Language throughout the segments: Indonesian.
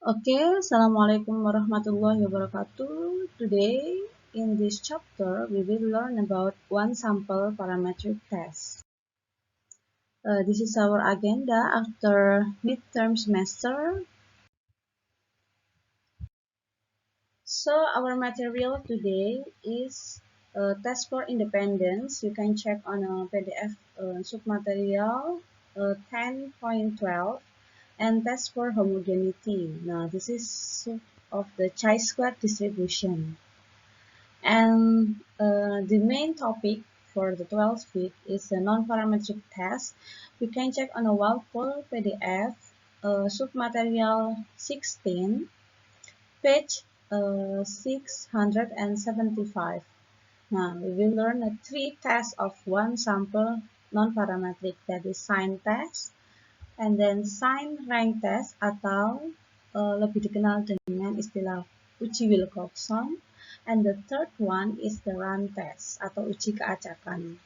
Okay, Assalamualaikum warahmatullahi wabarakatuh. Today, in this chapter, we will learn about one sample parametric test. This is our agenda after midterm semester. So, our material today is test for independence. You can check on a PDF submaterial 10.12 and test for homogeneity. Now, this is of the chi-square distribution. And the main topic for the 12th week is the non-parametric test. We can check on a Walpole PDF, submaterial 16, page 675. Now, we will learn three tests of one sample non-parametric, that is sign test, and then sign rank test atau lebih dikenal dengan istilah uji Wilcoxon. And the third one is the run test atau uji keacakan.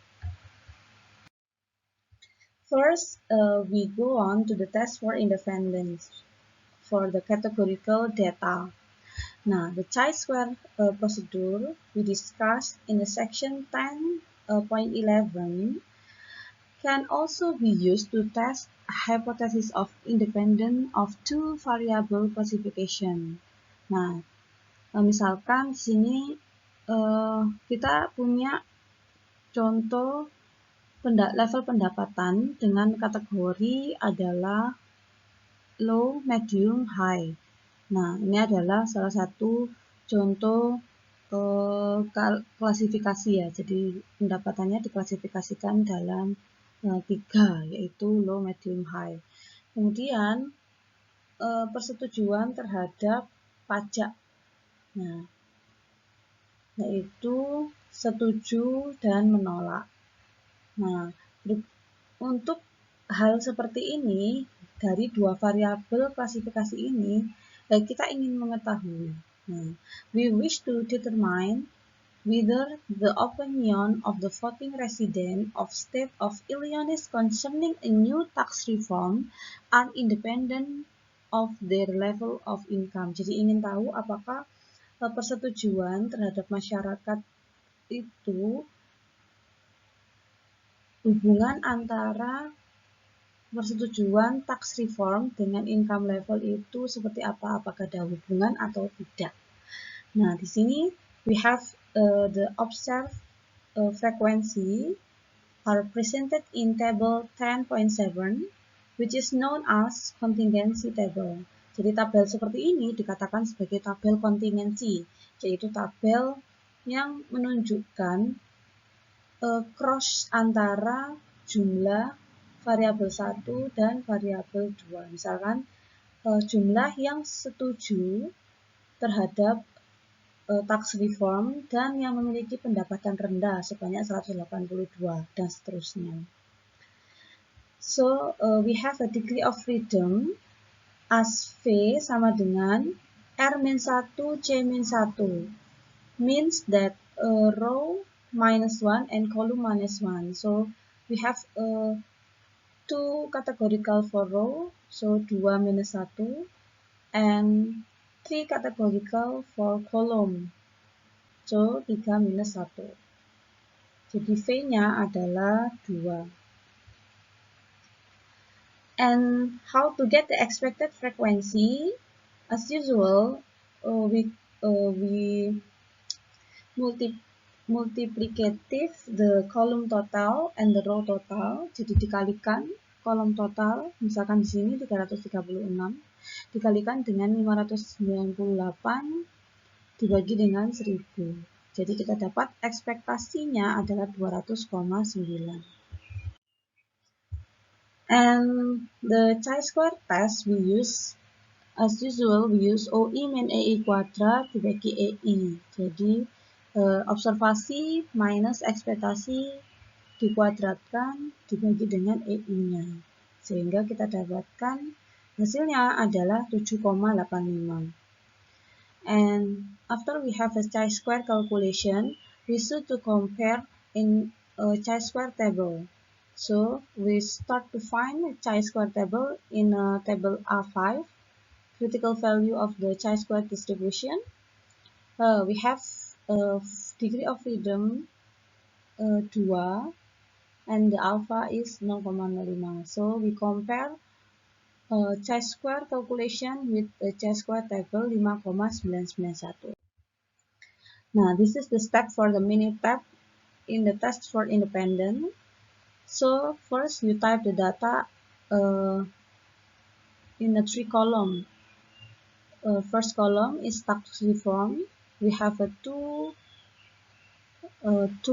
First, we go on to the test for independence for the categorical data. Now, the chi-square procedure we discussed in the section 10.11 can also be used to test a hypothesis of independence of two variable classification. Nah, misalkan di sini kita punya contoh level pendapatan dengan kategori adalah low, medium, high. Nah, ini adalah salah satu contoh klasifikasi ya. Jadi pendapatannya diklasifikasikan dalam tiga, yaitu low, medium, high. Kemudian persetujuan terhadap pajak. Nah, yaitu setuju dan menolak. Nah, untuk hal seperti ini, dari dua variabel klasifikasi ini, kita ingin mengetahui. Nah, we wish to determine whether the opinion of the voting resident of state of Illinois concerning a new tax reform are independent of their level of income. Jadi ingin tahu apakah persetujuan terhadap masyarakat itu hubungan antara persetujuan tax reform dengan income level itu seperti apa? Apakah ada hubungan atau tidak? Nah, di sini we have the observed frequency are presented in table 10.7, which is known as contingency table. Jadi tabel seperti ini dikatakan sebagai tabel kontingensi, yaitu tabel yang menunjukkan cross antara jumlah variabel 1 dan variabel 2. Misalkan jumlah yang setuju terhadap tax reform dan yang memiliki pendapatan rendah sebanyak 182 dan seterusnya. So, we have a degree of freedom as V sama dengan R-1 C-1, means that row minus 1 and column minus 1. So, we have two categorical for row, so 2 minus 1, and 3 categorical for column, so 3 minus 1. Jadi V-nya adalah 2. And how to get the expected frequency? As usual, we multiplicative the column total and the row total. Jadi dikalikan kolom total, misalkan di sini 336, dikalikan dengan 598 dibagi dengan 1000. Jadi kita dapat ekspektasinya adalah 200,9. And the chi-square test we use, as usual, we use OI min EI kuadrat dibagi EI. Jadi observasi minus ekspektasi dikuadratkan dibagi dengan EI-nya. Sehingga kita dapatkan hasilnya adalah 7,85. And after we have a chi-square calculation, we should to compare in a chi-square table. So we start to find a chi-square table in table A5. critical value of the chi-square distribution. We have degree of freedom 2 and the alpha is 0,05. So we compare chi-square calculation with the chi-square table 5,991. Now this is the step for the mini tab in the test for independent. So first you type the data in the 3 column. First column is tax reform. We have a two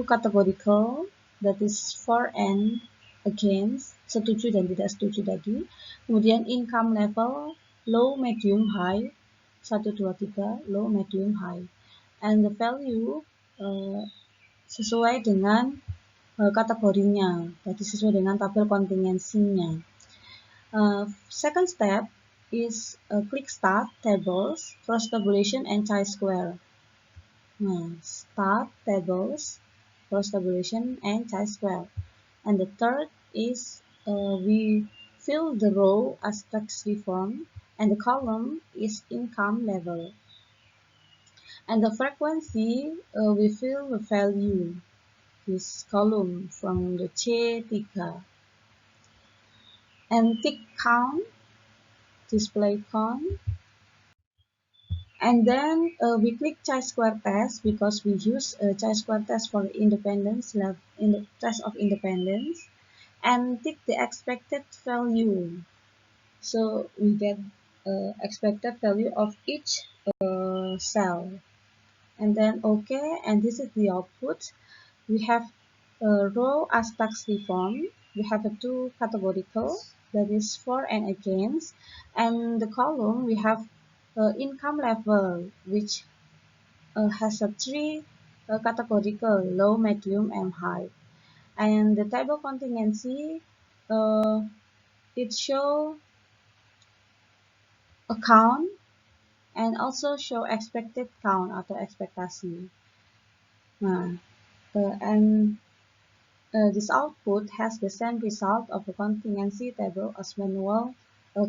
categorical, that is for and against, setuju dan tidak setuju tadi. Kemudian income level low, medium, high, 1, 2, 3, low, medium, high, and the value sesuai dengan kategorinya, jadi sesuai dengan tabel kontingensinya. Second step is click start tables, cross tabulation and chi-square. Nah, start tables, cross tabulation and chi-square. And the third is we fill the row as tax reform and the column is income level. And the frequency we fill the value, this column from the C3. And tick count, display count. And then we click chi-square test because we use chi-square test for independence, in the test of independence, and tick the expected value. So we get expected value of each cell. And then OK, and this is the output. We have a row as tax reform. We have a 2 categorical, that is for and against, and the column we have income level, which has a 3 categorical, low, medium, and high. And the table contingency, it show a count and also show expected count atau ekspektasi. Nah, and this output has the same result of the contingency table as manual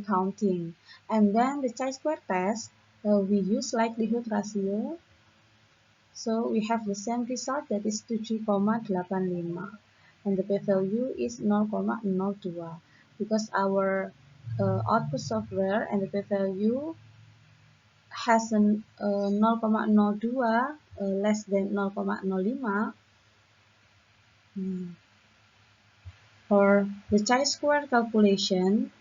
counting. And then the chi-square test, we use likelihood ratio. So we have the same result, that is 7,85. And the p-value is 0,02 because our output software and the p-value has an 0,02 less than 0,05. For the chi-square calculation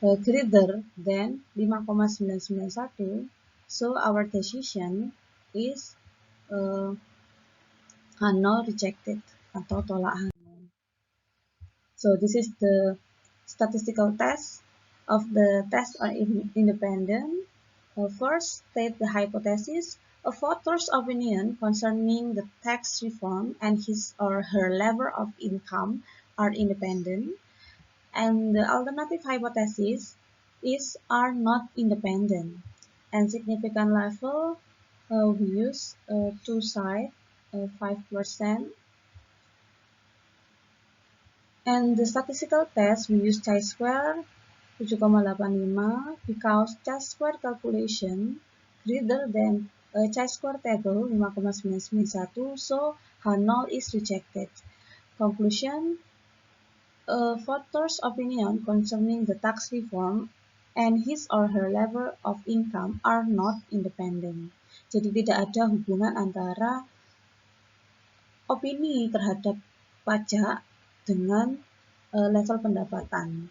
greater than 5,991, so our decision is null, rejected, atau tolak hasil. So this is the statistical test of the test on independent. First, state the hypothesis. A voter's opinion concerning the tax reform and his or her level of income are independent, and the alternative hypothesis is are not independent. And significant level, we use two sides, 5%. And the statistical test, we use chi-square 7,85 because chi-square calculation greater than chi-square table 5,991, so H0 is rejected. Conclusion, voter's opinion concerning the tax reform and his or her level of income are not independent. Jadi tidak ada hubungan antara opini terhadap pajak dengan level pendapatan.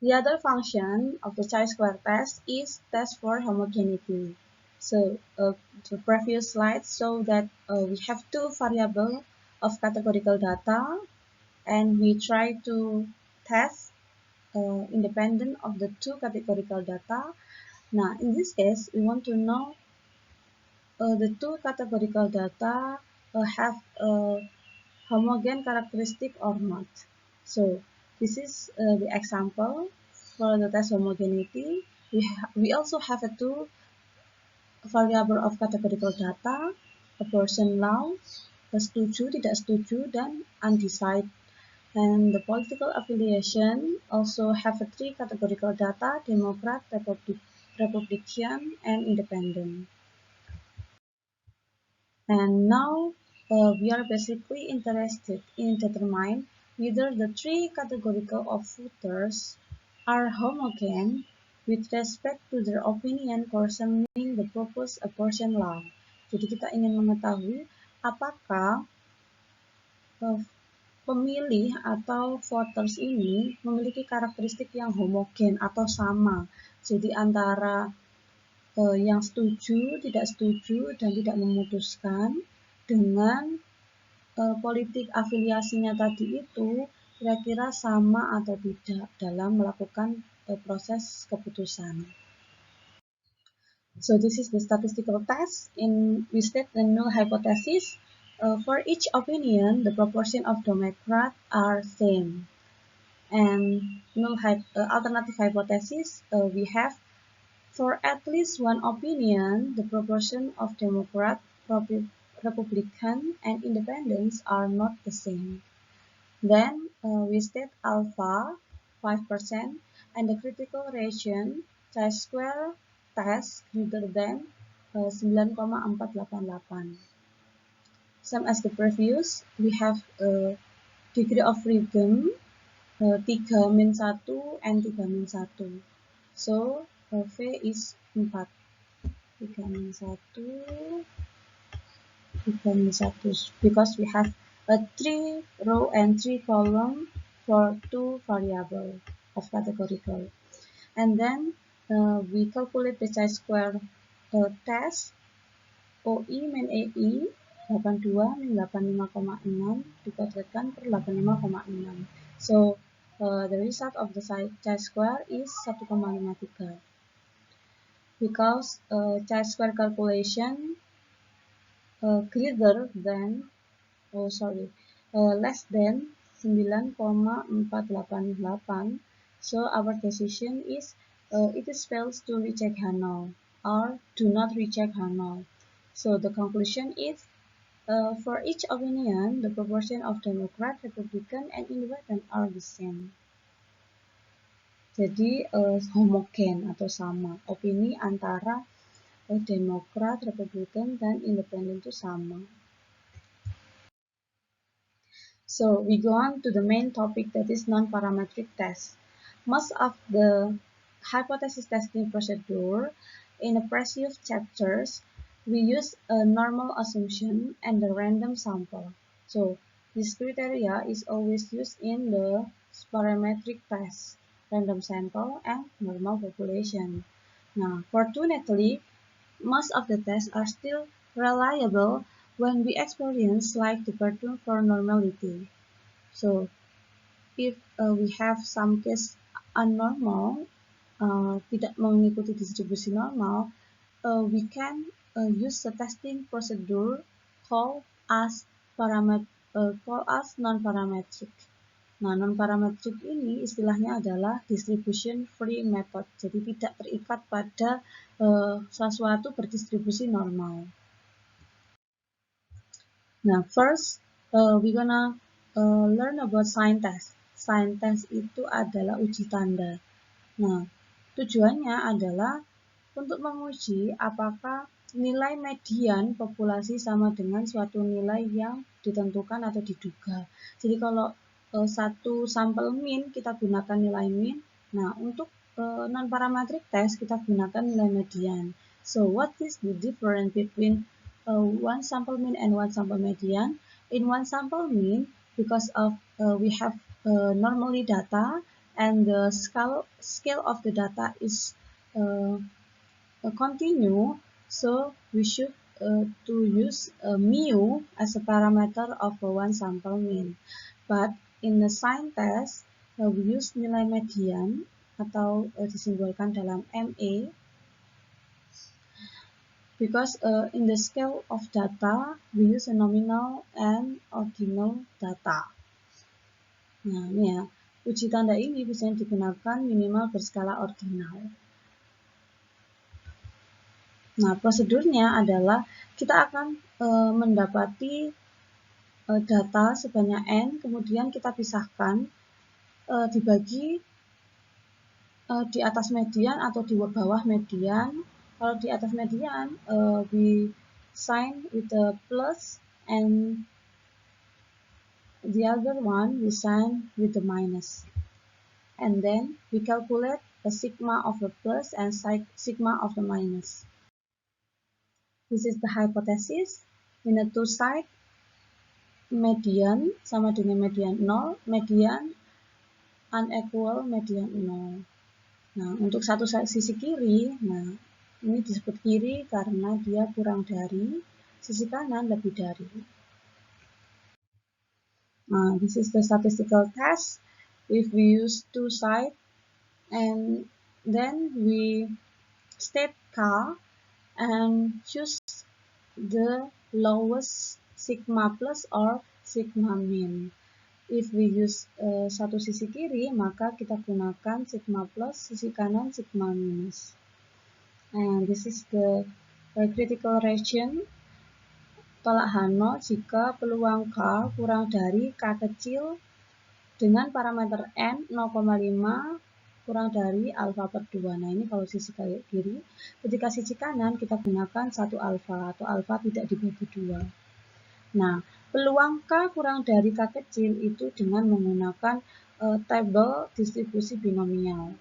The other function of the chi-square test is test for homogeneity. So the previous slide show that we have two variables of categorical data, and we try to test independent of the two categorical data. Now, in this case, we want to know the two categorical data have homogeneous characteristic or not. So this is the example for the test homogeneity. We also have a two variable of categorical data, a person law, setuju, tidak setuju, dan undecided. And the political affiliation also have a 3 categorical data: Democrat, Republican, and Independent. And now we are basically interested in determine whether the 3 categorical of voters are homogeneous with respect to their opinion concerning the proposed abortion law. Jadi kita ingin mengetahui apakah pemilih atau voters ini memiliki karakteristik yang homogen atau sama. Jadi antara yang setuju, tidak setuju, dan tidak memutuskan dengan politik afiliasinya tadi itu kira-kira sama atau tidak dalam melakukan proses keputusan. So this is the statistical test. We state the null hypothesis. For each opinion, the proportion of Democrats are same. And alternative hypothesis, we have for at least one opinion, the proportion of Democrat, Republican, and Independents are not the same. Then we state alpha 5% and the critical region chi-square test greater than 9,488. Same as the previous, we have degree of freedom 3-1 and 3-1. So V is 4. 3-1, 3-1, because we have a 3 row and 3 column for 2 variable of categorical. And then we calculate the chi-square test OI min EI 82 min 85,6 dikuadratkan per 85,6. So the result of the chi-square is 1,53. Because chi-square calculation greater than less than 9,488, so our decision is it is fails to reject Hanoi or do not reject Hanoi. So the conclusion is for each opinion, the proportion of Democrat, Republican, and Independent are the same. Jadi homogen atau sama. Opini antara Demokrat, Republikan, dan Independen itu sama. So we go on to the main topic, that is non-parametric test. Most of the hypothesis testing procedure in the previous chapters, we use a normal assumption and a random sample. So this criteria is always used in the parametric test, random sample and normal population. Now, fortunately, most of the tests are still reliable when we experience like the pattern for normality. So if we have some case unnormal, tidak mengikuti distribusi normal, we can use the testing procedure called as non-parametric. Nah, non-parametric ini istilahnya adalah distribution free method, jadi tidak terikat pada sesuatu berdistribusi normal. Nah, first we gonna learn about sign test. Sign test itu adalah uji tanda. Nah, tujuannya adalah untuk menguji apakah nilai median populasi sama dengan suatu nilai yang ditentukan atau diduga. Jadi kalau satu sampel min kita gunakan nilai min. Nah, untuk non-parametric test kita gunakan nilai median. So, what is the difference between one sample mean and one sample median? In one sample mean, because of we have normally data and the scale of the data is continue, so we should to use mu as a parameter of one sample mean. But in the sign test, we use nilai median atau disimbolkan dalam MA, because in the scale of data, we use a nominal and ordinal data. Nah, ini ya, uji tanda ini bisa digunakan minimal berskala ordinal. Nah, prosedurnya adalah kita akan mendapati data sebanyak n, kemudian kita pisahkan, dibagi di atas median atau di bawah median. Kalau di atas median, we sign with the plus, and the other one we sign with the minus. And then we calculate the sigma of the plus and sigma of the minus. This is the hypothesis. In the two side, median sama dengan median 0, median unequal median 0. Nah, untuk satu sisi kiri, nah ini disebut kiri karena dia kurang dari, sisi kanan lebih dari. Nah, this is the statistical test. If we use two sides and then we state K and choose the lowest sigma plus or sigma min. If we use satu sisi kiri, maka kita gunakan sigma plus, sisi kanan sigma minus. And this is the critical region, tolak Hanot jika peluang K kurang dari K kecil dengan parameter N 0,5 kurang dari alfa per 2. Nah, ini kalau sisi kiri. Ketika sisi kanan kita gunakan 1 alfa atau alfa tidak dibagi 2. Nah, peluang K kurang dari K kecil itu dengan menggunakan table distribusi binomial.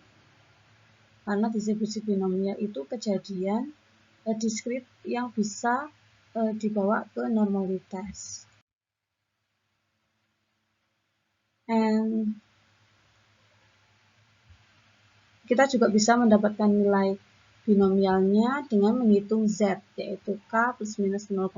Karena distribusi binomial itu kejadian diskrit yang bisa dibawa ke normalitas. And kita juga bisa mendapatkan nilai binomialnya dengan menghitung Z, yaitu K plus minus 0,5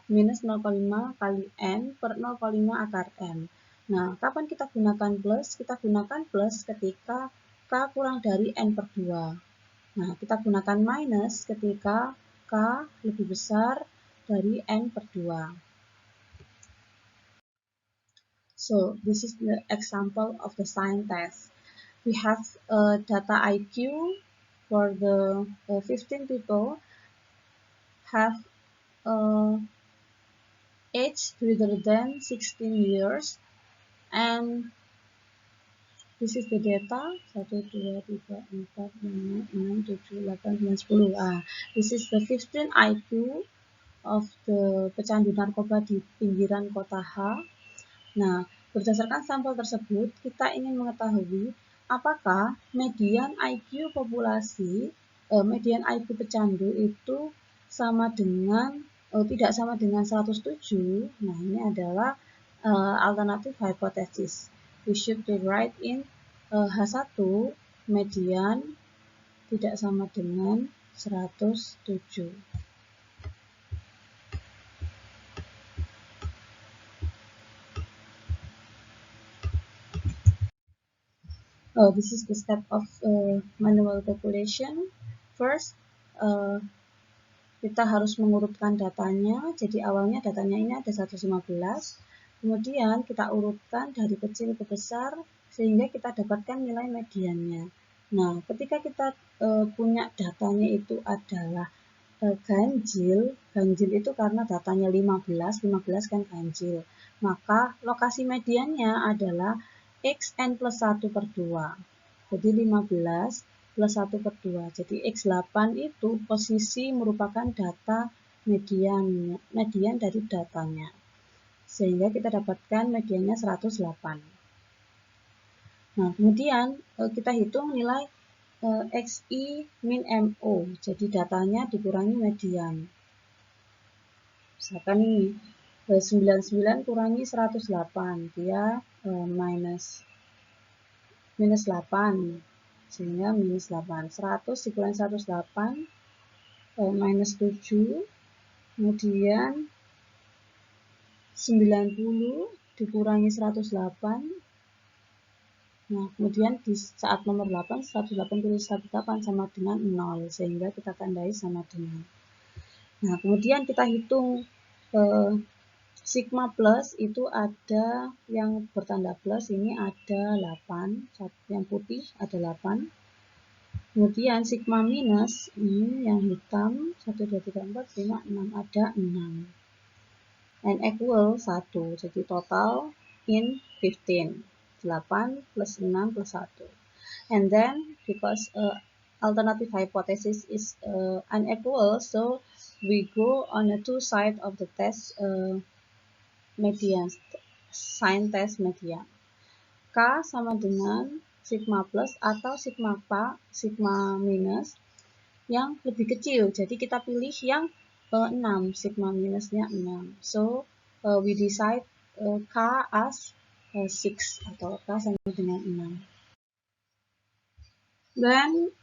minus 0,5 kali N per 0,5 akar N. Nah, kapan kita gunakan plus? Kita gunakan plus ketika K kurang dari N per 2. Nah, kita gunakan minus ketika K lebih besar dari N per 2. So, this is the example of the sign test. We have data IQ for the 15 people have age greater than 16 years, and this is the data 1, 2, 3, 4, 5, 6, 7, 8, 9, 10. This is the 15 IQ of the pecandu narkoba di pinggiran kota H. Nah, berdasarkan sampel tersebut, kita ingin mengetahui apakah median IQ populasi, median IQ pecandu itu sama dengan, tidak sama dengan 107. Nah, ini adalah alternative hypothesis. We should to write in H1 median tidak sama dengan 107. This is the step of manual calculation. First, kita harus mengurutkan datanya. Jadi awalnya datanya ini ada 115. Kemudian kita urutkan dari kecil ke besar sehingga kita dapatkan nilai mediannya. Nah, ketika kita punya datanya itu adalah ganjil itu karena datanya 15 kan ganjil. Maka lokasi mediannya adalah xn plus 1 per 2. Jadi 15 plus 1 per 2. Jadi X8 itu posisi merupakan data median dari datanya. Sehingga kita dapatkan mediannya 108. Nah, kemudian kita hitung nilai XI min MO. Jadi datanya dikurangi median. Misalkan ini 99 kurangi 108, dia minus 8. Sehingga minus 8. 100 dikurangi 108 minus 7. Kemudian 90 dikurangi 108. Nah, kemudian di saat nomor 8, 108 kali 108 sama dengan 0, sehingga kita tandai sama dengan. Nah, kemudian kita hitung sigma plus itu ada yang bertanda plus, ini ada 8, yang putih ada 8. Kemudian sigma minus, ini yang hitam, 1, 2, 3, 4, 5, 6, ada 6. and equal 1. Jadi total in 15. 8 plus 6 plus 1. And then because alternative hypothesis is unequal, so we go on the two sides of the test median, sign test median. K sama dengan sigma plus atau sigma minus yang lebih kecil. Jadi kita pilih yang 6, sigma minusnya 6. So we decide K as 6 atau K sama dengan 6. Then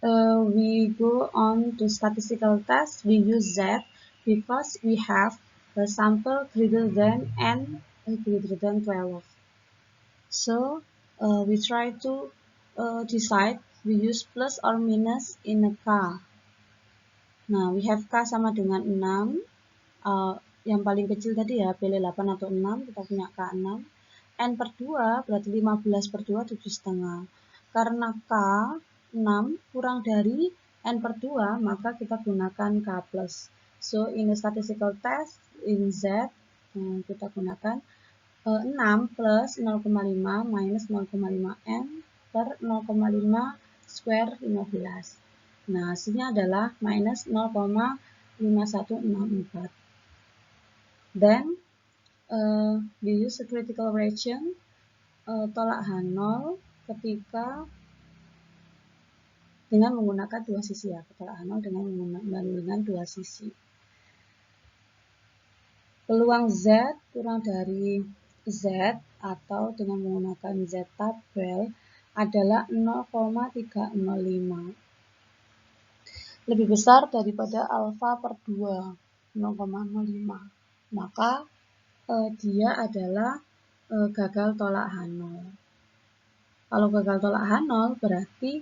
we go on to statistical test. We use Z because we have a sample greater than n greater than 12. So we try to decide. We use plus or minus in a K. Nah, we have K sama dengan 6. Yang paling kecil tadi ya, pilih 8 atau 6, kita punya K 6. N per 2 berarti 15 per 2, 7,5. Karena K 6 kurang dari N per 2, maka kita gunakan K plus. So, in the statistical test, in Z, kita gunakan 6 plus 0,5 minus 0,5 N per 0,5 square 15. Nah, hasilnya adalah minus 0,5164. Then, we use a critical region, tolak H0 ketika dengan menggunakan dua sisi ya, tolak H0 dengan dua sisi. Peluang Z kurang dari Z atau dengan menggunakan Z tabel adalah 0,305. Lebih besar daripada alfa per 2, 0,05. Maka dia adalah gagal tolak H0. Kalau gagal tolak H0 berarti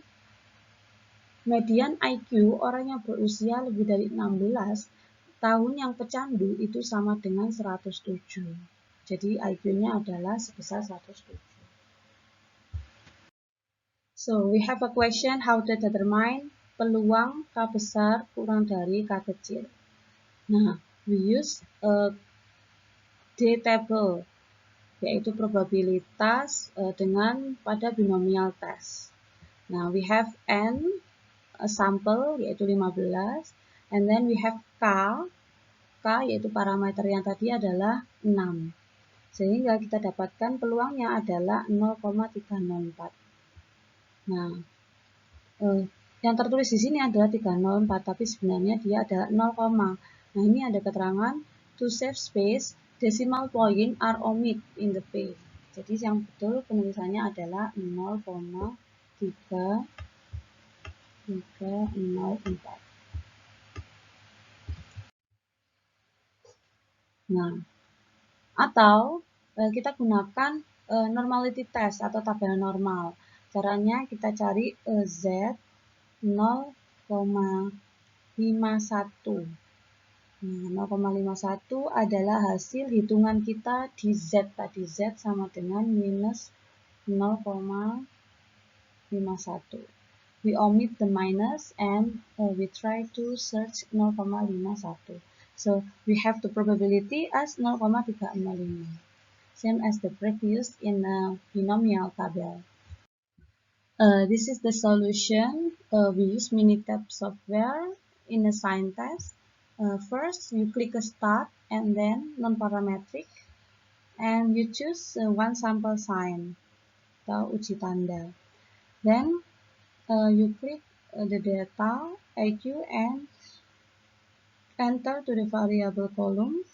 median IQ orang yang berusia lebih dari 16 tahun yang pecandu itu sama dengan 107. Jadi IQ-nya adalah sebesar 107. So, we have a question how to determine peluang K besar kurang dari K kecil. Nah, we use a D table, yaitu probabilitas dengan pada binomial test. Nah, we have N sample yaitu 15, and then we have K yaitu parameter yang tadi adalah 6. Sehingga kita dapatkan peluangnya adalah 0,304. Nah, yang tertulis di sini adalah 304, tapi sebenarnya dia adalah 0, nah ini ada keterangan to save space, decimal point are omit in the page. Jadi yang betul penulisannya adalah 0,304. Nah, atau kita gunakan normality test atau tabel normal. Caranya kita cari Z 0,51. Nah, 0,51 adalah hasil hitungan kita di Z tadi. Z sama dengan minus 0,51. We omit the minus and we try to search 0,51. So we have the probability as 0,305. Same as the previous in a binomial table. This is the solution. We use Minitab software in a sign test. First, you click a start and then non-parametric, and you choose one sample sign atau uji tanda. Then you click the data, IQ, and enter to the variable column.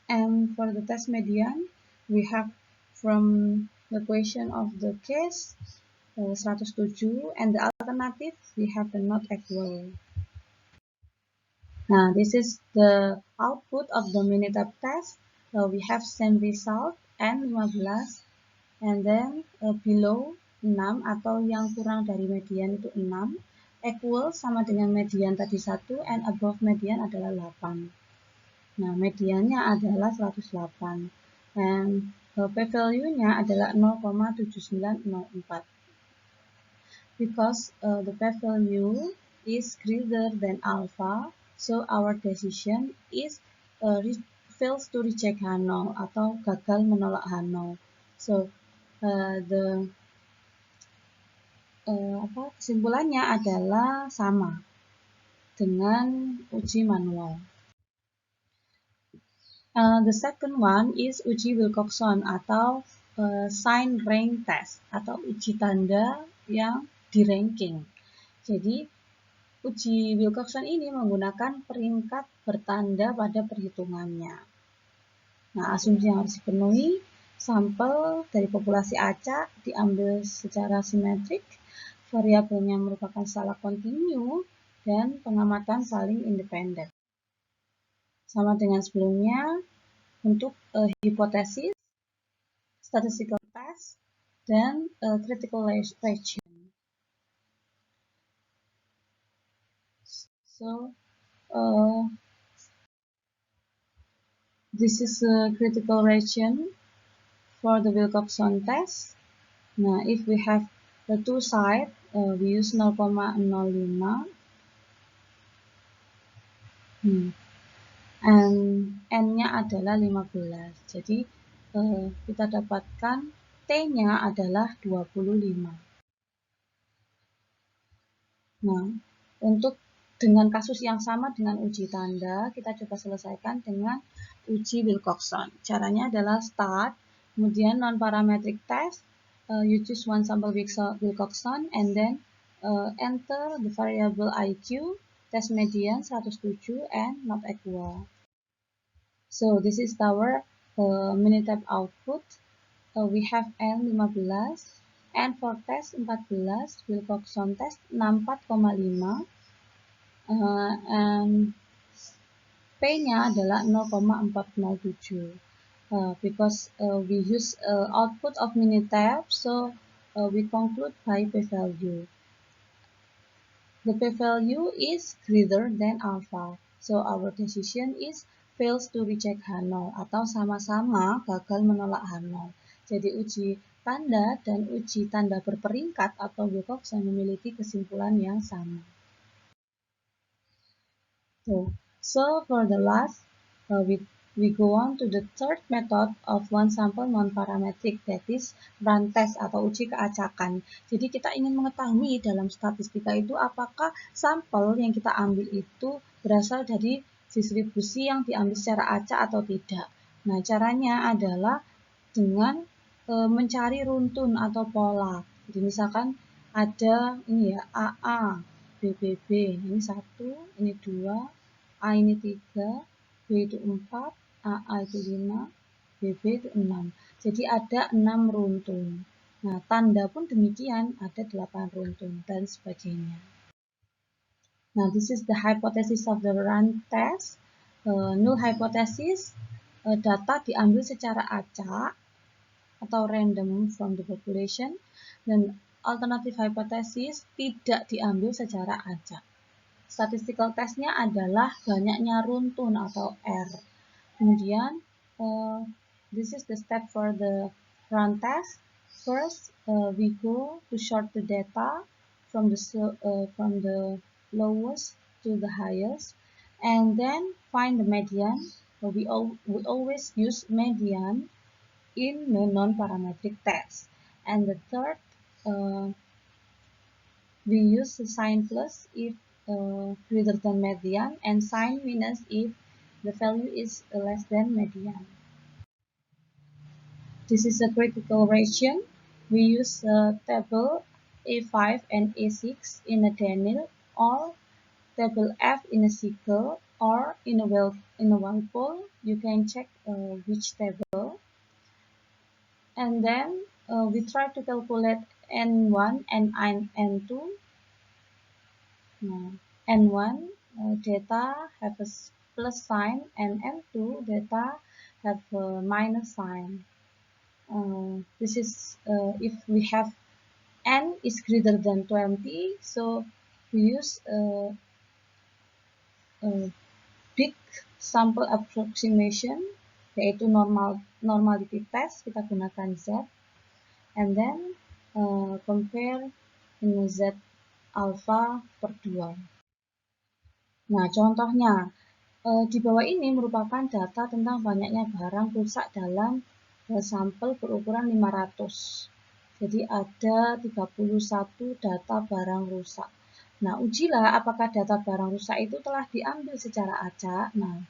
And for the test median, we have from the question of the case 107, and the alternative we have the not equal. Now this is the output of the Minitab test. We have same result N15, and then below 6 atau yang kurang dari median itu 6, equal sama dengan median tadi 1, and above median adalah 8. Nah, mediannya adalah 108, and p-value-nya adalah 0,7904. Because the p-value is greater than alpha, so our decision is fails to reject H0 atau gagal menolak H0. So kesimpulannya adalah sama dengan uji manual. The second one is uji Wilcoxon atau sign rank test atau uji tanda yang di ranking. Jadi uji Wilcoxon ini menggunakan peringkat bertanda pada perhitungannya. Nah, asumsi yang harus dipenuhi, sampel dari populasi acak diambil secara simetrik, variabelnya merupakan skala kontinu, dan pengamatan saling independen. Sama dengan sebelumnya, untuk hipotesis, statistical test, dan critical region. So, this is a critical region for the Wilcoxon test. Now, if we have the two sides, we use 0,05 and N-nya adalah 15. Jadi kita dapatkan T-nya adalah 25. Nah, untuk dengan kasus yang sama dengan uji tanda, kita coba selesaikan dengan uji Wilcoxon. Caranya adalah start, kemudian non-parametric test, you choose one sample Wilcoxon, and then enter the variable IQ, test median 107 and not equal. So this is our Minitab output. We have N15 and for test 14 Wilcoxon test 64,5 and P-nya adalah 0,407 because we use output of Minitab, so we conclude by p-value. The p-value is greater than alpha, so our decision is fails to reject H0 atau sama-sama gagal menolak H0. Jadi uji tanda dan uji tanda berperingkat atau Wilcoxon memiliki kesimpulan yang sama. So for the last, we go on to the third method of one sample non-parametric, that is run test atau uji keacakan. Jadi kita ingin mengetahui dalam statistika itu apakah sampel yang kita ambil itu berasal dari distribusi yang diambil secara acak atau tidak. Nah, caranya adalah dengan mencari runtun atau pola. Jadi misalkan ada ini ya AA, BBB, ini 1, ini 2, A ini 3, B itu 4, AA itu 5, BB itu 6. Jadi ada 6 runtun. Nah, tanda pun demikian, ada 8 runtun, dan sebagainya. Nah, this is the hypothesis of the run test. Null hypothesis, data diambil secara acak atau random from the population, dan alternative hypothesis tidak diambil secara acak. Statistical testnya adalah banyaknya runtun atau R. Kemudian, this is the step for the run test. First, we go to sort the data from the lowest to the highest, and then find the median. We always use median in the non-parametric test. And the third, we use the sign plus if greater than median and sign minus if the value is less than median. This is a critical region. We use table A5 and A6 in a Daniell, or table F in a SQL, or in a Walpole. You can check which table. And then we try to calculate N1 and N2. Now, N1 data have a plus sign and N2 data have a minus sign. This is if we have N is greater than 20, so we use a big sample approximation, yaitu normality test, kita gunakan Z, and then compare dengan Z alpha per 2. Nah, contohnya Di bawah ini merupakan data tentang banyaknya barang rusak dalam sampel berukuran 500. Jadi ada 31 data barang rusak. Nah, ujilah apakah data barang rusak itu telah diambil secara acak. Nah,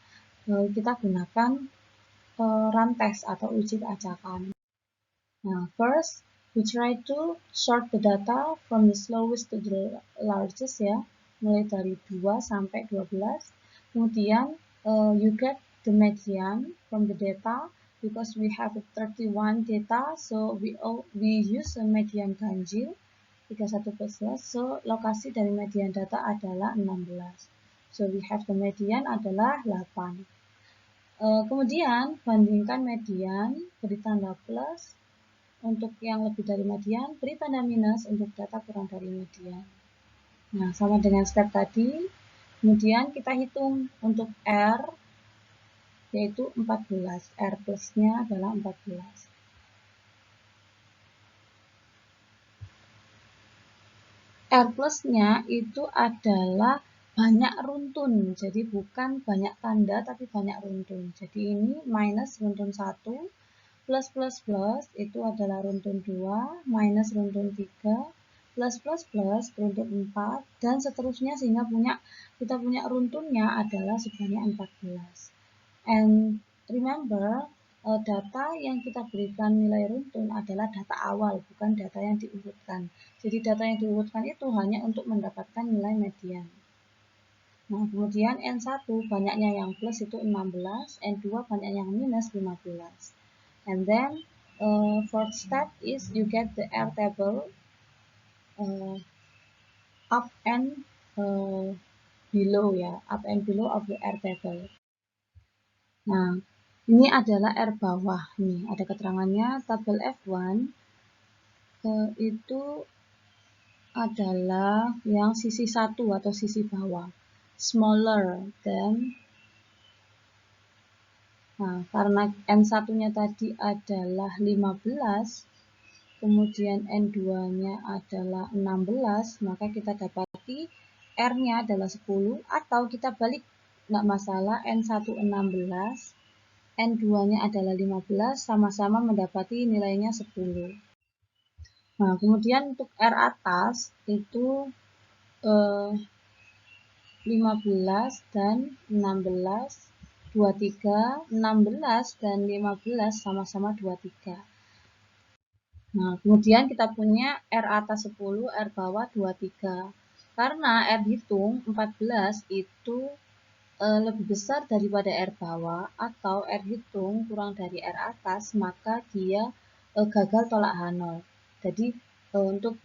kita gunakan run test atau uji keacakan. Nah, first we try to sort the data from the slowest to the largest ya, mulai dari 2 sampai 12. Kemudian you get the median from the data because we have 31 data, so we use a median ganjil 31+, so lokasi dari median data adalah 16. So we have the median adalah 8. Kemudian bandingkan median, beri tanda plus untuk yang lebih dari median, beri tanda minus untuk data kurang dari median. Nah, sama dengan step tadi. Kemudian kita hitung untuk R, yaitu 14. R plusnya adalah 14. R plusnya itu adalah banyak runtun, jadi bukan banyak tanda tapi banyak runtun. Jadi ini minus runtun 1, plus plus plus itu adalah runtun 2, minus runtun 3, plus plus plus runtun 4, dan seterusnya sehingga kita punya runtunnya adalah sebanyak 14. And remember, data yang kita berikan nilai runtun adalah data awal, bukan data yang diurutkan. Jadi data yang diurutkan itu hanya untuk mendapatkan nilai median. Nah, kemudian N1 banyaknya yang plus itu 16, N2 banyak yang minus 15. And then fourth step is you get the R table up and below ya, up and below of the R table. Nah, ini adalah R bawah nih, ada keterangannya tabel F1 itu adalah yang sisi 1 atau sisi bawah, smaller than. Nah, karena N1-nya tadi adalah 15, kemudian N2-nya adalah 16, maka kita dapati R-nya adalah 10, atau kita balik, nggak masalah, N1 16, N2-nya adalah 15, sama-sama mendapati nilainya 10. Nah, kemudian untuk R atas itu 15 dan 16, 23, 16 dan 15 sama-sama 23. Nah, kemudian kita punya R atas 10, R bawah 23. Karena R hitung 14 itu lebih besar daripada R bawah atau R hitung kurang dari R atas, maka dia gagal tolak H0. Jadi untuk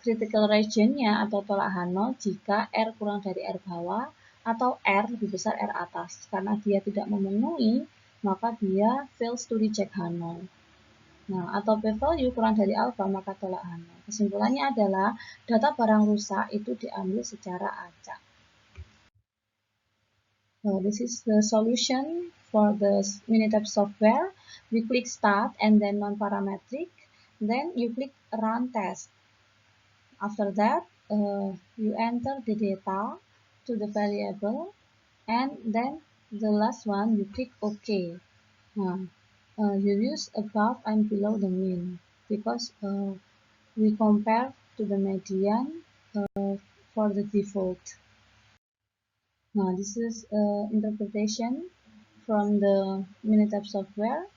critical region-nya atau tolak H0 jika R kurang dari R bawah atau R lebih besar R atas. Karena dia tidak memenuhi, maka dia fails to reject H0. Nah, atau p-value kurang dari alfa, maka tolak H0. Kesimpulannya adalah data barang rusak itu diambil secara acak. This is the solution for the Minitab software. We click start and then non-parametric. Then you click run test. After that, you enter the data to the variable, and then the last one you click OK. You use above and below the mean because we compare to the median for the default. Now this is interpretation from the Minitab software.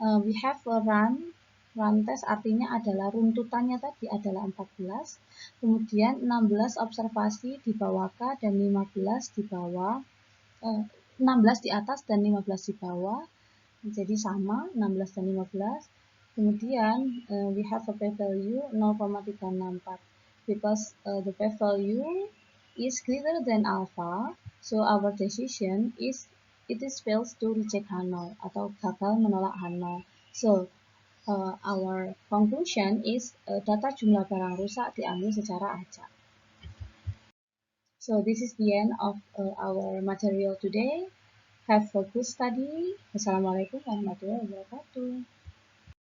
We have a run test, artinya adalah runtutannya tadi adalah 14, kemudian 16 observasi di bawah K dan 15 di bawah, 16 di atas dan 15 di bawah, jadi sama 16 dan 15. Kemudian we have a p-value 0,364 because the p-value is greater than alpha, so our decision is it is fails to reject H0 atau gagal menolak H0. So our conclusion is data jumlah barang rusak diambil secara acak. So this is the end of our material today. Have a good study. Wassalamualaikum warahmatullahi wabarakatuh.